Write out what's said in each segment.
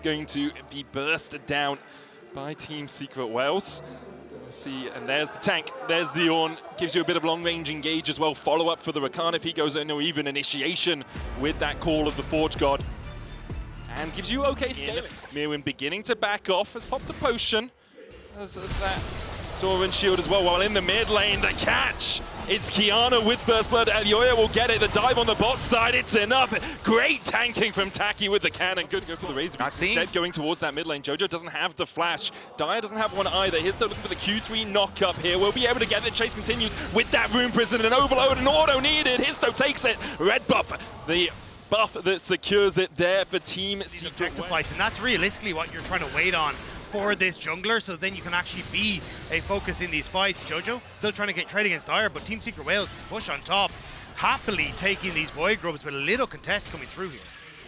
just going to be bursted down by Team Secret Wales. See, and there's the tank, there's the Ornn, gives you a bit of long-range engage as well, follow-up for the Rakan if he goes in, or even initiation with that call of the Forge God. And gives you okay scaling. Mirwin beginning to back off, has popped a potion, as that Doran shield as well, while in the mid lane, the catch! It's Kiana with Burst Blood, Elyoya will get it, the dive on the bot side, it's enough! Great tanking from Taki with the cannon, good go for the Razor. Instead going towards that mid lane, Jojo doesn't have the flash, Dire doesn't have one either, he's still looking for the Q3 knock-up here, we'll be able to get the chase continues with that Rune Prison, an overload, and auto needed, Histo takes it, red buff, the buff that secures it there for Team Secret fights, and that's realistically what you're trying to wait on for this jungler, so then you can actually be a focus in these fights. Jojo still trying to get trade against Dire, but Team Secret Wales push on top, happily taking these Void Grubs with a little contest coming through here.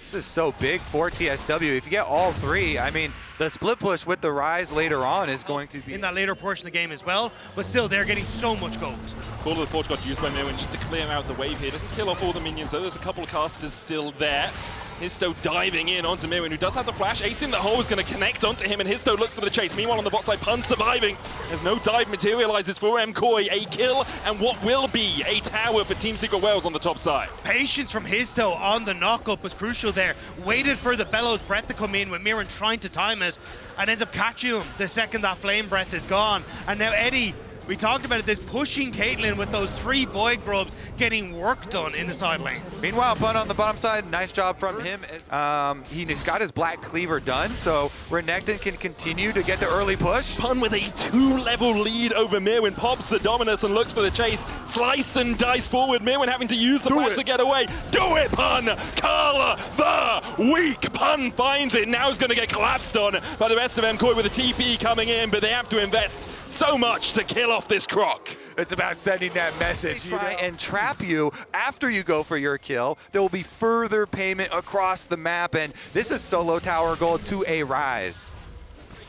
This is so big for TSW. If you get all three, I mean, the split push with the Rise later on is going to be in that later portion of the game as well, but still they're getting so much gold. Call of the Forge got used by Mirwin just to clear out the wave here. Doesn't kill off all the minions though, there's a couple of casters still there. Histo diving in onto Mirwin, who does have the flash. Ace in the hole is going to connect onto him, and Histo looks for the chase. Meanwhile, on the bot side, Pun surviving. There's no dive materializes for MKOI. A kill, and what will be a tower for Team Secret Wales on the top side. Patience from Histo on the knock-up was crucial there. Waited for the Bellows Breath to come in with Mirwin trying to time it, and ends up catching him the second that Flame Breath is gone. And now Eddie, we talked about it, this pushing Caitlyn with those 3 Void Grubs getting work done in the side lanes. Meanwhile, Pun on the bottom side, nice job from him. He's got his Black Cleaver done, so Renekton can continue to get the early push. Pun with a 2-level lead over Mirwin, pops the Dominus and looks for the chase. Slice and dice forward, Mirwin having to use the flash to get away. Do it, Pun! Carla the weak! Pun finds it, now he's going to get collapsed on by the rest of MKOI with a TP coming in, but they have to invest so much to kill off this Croc. It's about sending that message. Try and trap you after you go for your kill. There will be further payment across the map, and this is solo tower gold to a Rise.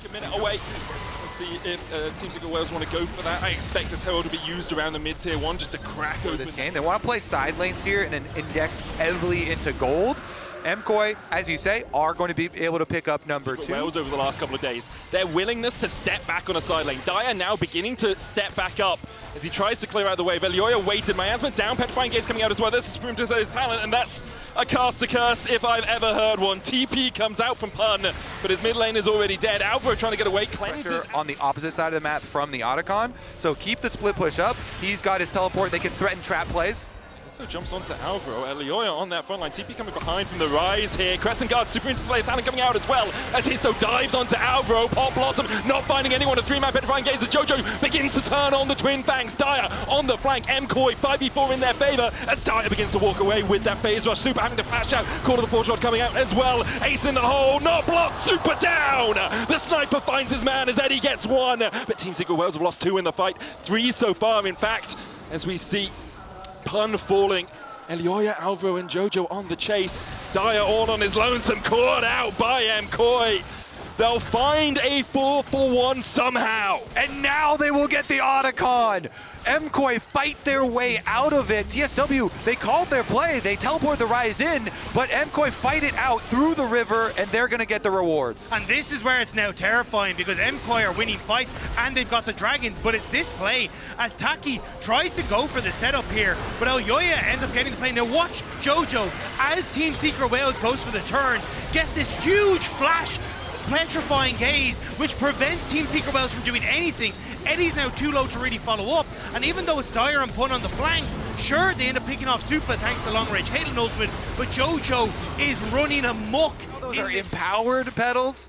Take a minute away. Let's see if Team Secret Wales want to go for that. I expect this Herald to be used around the mid-tier 1 just to crack open this game. They want to play side lanes here and index heavily into gold. MKOI, as you say, are going to be able to pick up number 2. Wales over the last couple of days. Their willingness to step back on a side lane. Dire now beginning to step back up as he tries to clear out the wave. Elyoya waited. Miasma down. Petrifying Gaze coming out as well. This is Spoon to his talent, and that's a caster curse if I've ever heard one. TP comes out from Pun, but his mid lane is already dead. Alvaro trying to get away. Cleanses on the opposite side of the map from the Otacon. So keep the split push up. He's got his teleport. They can threaten trap plays. So jumps onto Alvaro. Elyoya on that front line. TP coming behind from the Rise here. Crescent Guard, super display of talent coming out as well as Histo dives onto Alvaro. Pop Blossom not finding anyone. A 3-man Petrifying Gaze as Jojo begins to turn on the Twin Fangs. Dire on the flank. MKOI 5v4 in their favor as Dire begins to walk away with that phase rush. Super having to flash out. Call of the Forge God coming out as well. Ace in the hole. Not blocked. Super down. The sniper finds his man as Eddie gets 1. But Team Secret Wales have lost 2 in the fight. 3 so far, in fact, as we see Pun falling. Elyoya, Alvaro, and Jojo on the chase. Dire all on his lonesome, caught out by MKOI. They'll find a 4-for-1 somehow. And now they will get the Otacon. MKOI fight their way out of it. TSW, they called their play. They teleport the Rise in, but MKOI fight it out through the river, and they're going to get the rewards. And this is where it's now terrifying, because MKOI are winning fights, and they've got the dragons, but it's this play as Taki tries to go for the setup here, but Elyoya ends up getting the play. Now watch Jojo, as Team Secret Wales goes for the turn, gets this huge flash, Petrifying Gaze, which prevents Team Secret Wales from doing anything. Eddie's now too low to really follow up, and even though it's Dire and Pun on the flanks, sure, they end up picking off Supa thanks to long-range Caitlyn ultimate, but Jojo is running amok. Those are empowered pedals.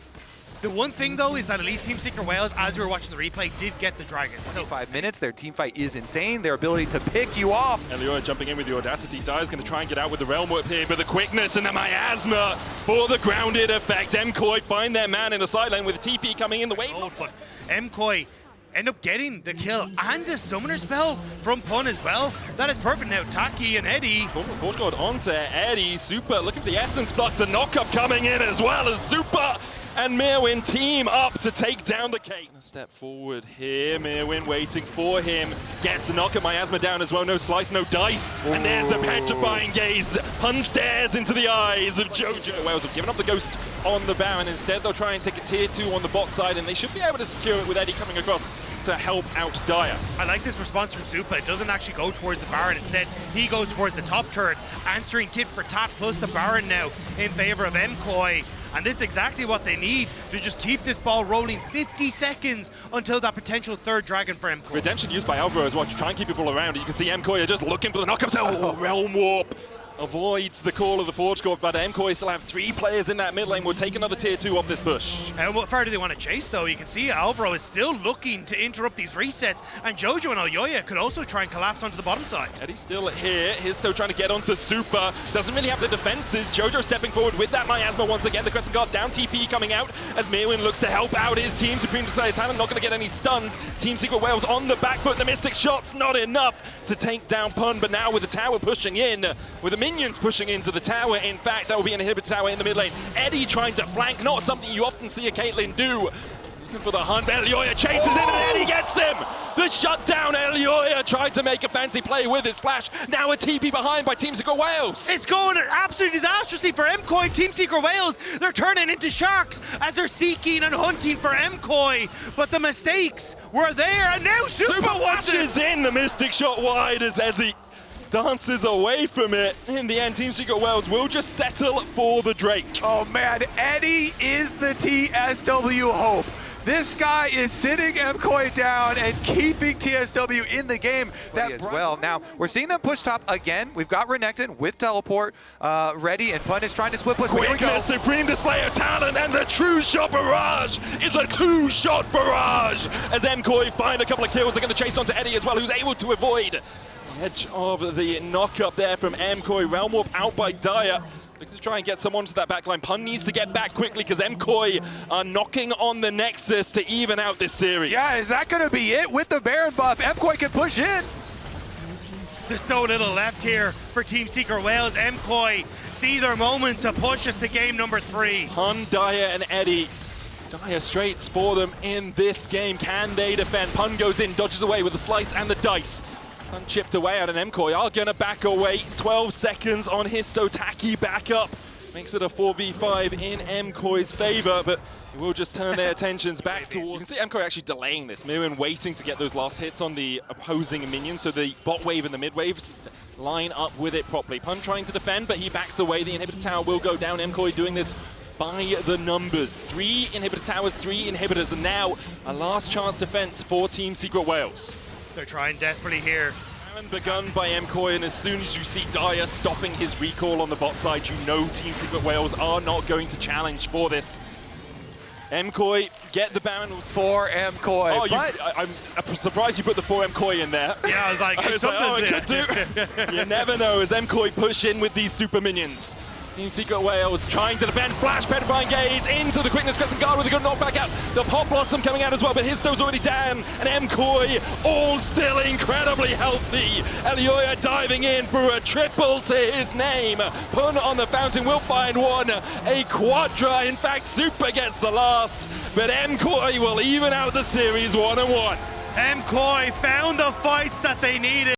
The one thing, though, is that at least Team Secret Wales, as we were watching the replay, did get the dragons. So 5 minutes, their team fight is insane. Their ability to pick you off. Elyoya jumping in with the audacity. Dire's going to try and get out with the Realm Whip here, but the quickness and the miasma for the grounded effect. MKOI find their man in the side lane with the TP coming in the way. But MKOI end up getting the kill and a summoner spell from Pun as well. That is perfect. Now Taki and Eddie. Force God onto Eddie. Super looking for the essence block. The knock-up coming in as well as Super and Mirwin team up to take down the cake. A step forward here, Mirwin waiting for him. Gets the knock at Miasma down as well, no slice, no dice. And there's the petrifying gaze. Hun stares into the eyes of Jojo. Wales have given up the ghost on the Baron. Instead, they'll try and take a tier 2 on the bot side, and they should be able to secure it with Eddie coming across to help out Dire. I like this response from Supa. It doesn't actually go towards the Baron. Instead, he goes towards the top turret, answering tit for tat, plus the Baron now in favor of MKOI. And this is exactly what they need to just keep this ball rolling 50 seconds until that potential third dragon for MKOI. Redemption used by Alvaro as well to try and keep people around. You can see MKOI are just looking for the knockups. Oh, Realm Warp avoids the call of the Forge Corp, but MKOI still have 3 players in that mid lane. We'll take another tier 2 off this push. And what far do they want to chase, though? You can see Alvaro is still looking to interrupt these resets, and Jojo and Alyoya could also try and collapse onto the bottom side. Eddie's still here. Histo trying to get onto Super. Doesn't really have the defenses. Jojo stepping forward with that Miasma once again. The Crescent Guard down, TP coming out as Mirwin looks to help out his team. Supreme Decided Talent not going to get any stuns. Team Secret Wales on the back foot. The Mystic shots not enough to take down Pun, but now with the tower pushing in, with the minions pushing into the tower, in fact, that will be an inhibitor tower in the mid lane. Eddie trying to flank, not something you often see a Caitlyn do. Looking for the hunt, Elioya chases in and Eddie gets him! The shutdown, Elioya tried to make a fancy play with his flash. Now a TP behind by Team Secret Wales. It's going absolutely disastrously for MKOI. Team Secret Wales, they're turning into sharks as they're seeking and hunting for MKOI. But the mistakes were there, and now Super washes in the Mystic shot wide as Ezzy dances away from it. In the end, Team Secret Wales will just settle for the Drake. Oh man, Eddie is the TSW hope. This guy is sitting MKOI down and keeping TSW in the game. That as well. Now, we're seeing them push top again. We've got Renekton with teleport ready, and Pun is trying to split push. Here we go. Supreme display of talent, and the true shot barrage is a 2-shot barrage. As MKOI find a couple of kills, they're going to chase onto Eddie as well, who's able to avoid edge of the knock up there from MKOI. Realm Warp out by Dire. Looking to try and get someone to that backline. Pun needs to get back quickly because MKOI are knocking on the Nexus to even out this series. Yeah, is that going to be it? With the Baron buff, MKOI can push in. There's so little left here for Team Secret Wales. MKOI see their moment to push us to game number 3. Pun, Dire, and Eddie. Dire straights for them in this game. Can they defend? Pun goes in, dodges away with the slice and the dice. Pun chipped away at an MKOI. Are going to back away. 12 seconds on Histo. Taki back up. Makes it a 4v5 in MKOI's favor, but we'll just turn their attentions back towards... You can see MKOI actually delaying this. Mirwin waiting to get those last hits on the opposing minions, so the bot wave and the mid waves line up with it properly. Pun trying to defend, but he backs away. The inhibitor tower will go down. MKOI doing this by the numbers. 3 inhibitor towers, 3 inhibitors, and now a last chance defense for Team Secret Wales. They're trying desperately here. Begun by MKOI, and as soon as you see Dire stopping his recall on the bot side, you know Team Secret Wales are not going to challenge for this. MKOI get the Baron for MKOI. Oh, I'm surprised you put the 4 MKOI in there. Yeah, I was like, it could do. You never know as MKOI push in with these super minions. Team Secret Wales trying to defend. Flash, Petrifying Gaze into the Quickness Crescent Guard with a good knockback out. The Pop Blossom coming out as well, but Histo's already down. And MKOI all still incredibly healthy. Elioya diving in for a triple to his name. Pun on the fountain will find one. A quadra. In fact, Super gets the last. But MKOI will even out the series 1-1. MKOI found the fights that they needed.